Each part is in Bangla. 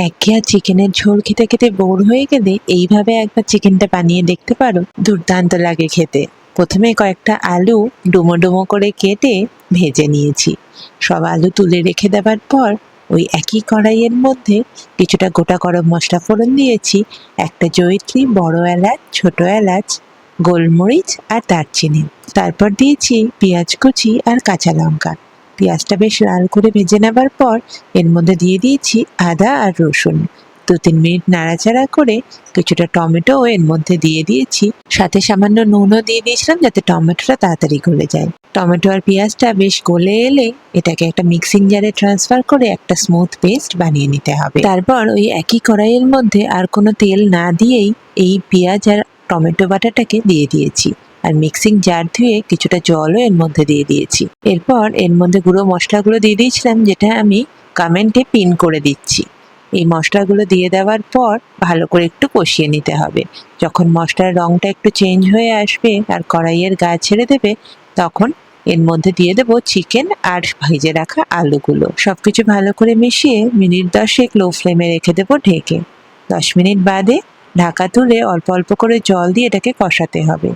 একঘেয়া চিকেনের ঝোল খেতে খেতে বোর হয়ে গেলে এইভাবে একবার চিকেনটা বানিয়ে দেখতে পারো, দুর্দান্ত লাগে খেতে। প্রথমে কয়েকটা আলু ডুমো ডুমো করে কেটে ভেজে নিয়েছি। সব আলু তুলে রেখে দেওয়ার পর ওই একই কড়াইয়ের মধ্যে কিছুটা গোটা গরম মশলা ফোড়ন দিয়েছি, একটা জয়িত্রী, বড় এলাচ, ছোট এলাচ, গোলমরিচ আর দারচিনি। তারপর দিয়েছি পেঁয়াজ কুচি আর কাঁচা লঙ্কা। পেঁয়াজটা বেশ লাল করে ভেজে নেবার পর এর মধ্যে দিয়ে দিয়েছি আদা আর রসুন। 2-3 মিনিট নাড়াচাড়া করে কিছুটা টমেটো এর মধ্যে দিয়ে দিয়েছি, সাথে সামান্য নুনও দিয়ে দিয়েছিলাম যাতে টমেটোটা তাড়াতাড়ি গলে যায়। টমেটো আর পেঁয়াজটা বেশ গলে এলে এটাকে একটা মিক্সিং জারে ট্রান্সফার করে একটা স্মুথ পেস্ট বানিয়ে নিতে হবে। তারপর ওই একই কড়াইয়ের মধ্যে আর কোনো তেল না দিয়েই এই পেঁয়াজ আর টমেটো বাটাটাকে দিয়ে দিয়েছি, আর মিক্সিং জার ধুয়ে কিছুটা জলও এর মধ্যে দিয়ে দিয়েছি। এরপর এর মধ্যে গুঁড়ো মশলাগুলো দিয়ে দিয়েছিলাম, যেটা আমি কমেন্টে পিন করে দিচ্ছি। এই মশলাগুলো দিয়ে দেওয়ার পর ভালো করে একটু কষিয়ে নিতে হবে। যখন মশলার রংটা একটু চেঞ্জ হয়ে আসবে আর কড়াইয়ের গা ছেড়ে দেবে, তখন এর মধ্যে দিয়ে দেবো চিকেন আর ভেজে রাখা আলুগুলো। সবকিছু ভালো করে মিশিয়ে মিনিট 10 লো ফ্লেমে রেখে দেবো ঢেকে। 10 মিনিট বাদে ঢাকা তুলে অল্প অল্প করে জল দিয়ে এটাকে কষাতে হবে।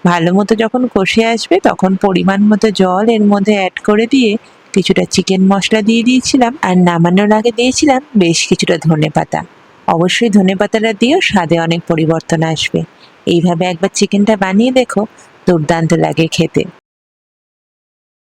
ভালো মতো যখন কষে আসবে তখন পরিমাণ মতো জল এর মধ্যে অ্যাড করে দিয়ে কিছুটা চিকেন মশলা দিয়ে দিয়েছিলাম, আর নামানোর আগে দিয়েছিলাম বেশ কিছুটা ধনেপাতা। অবশ্যই ধনেপাতাটা দিয়েও স্বাদে অনেক পরিবর্তন আসবে। এইভাবে একবার চিকেনটা বানিয়ে দেখো, দুর্দান্ত লাগে খেতে।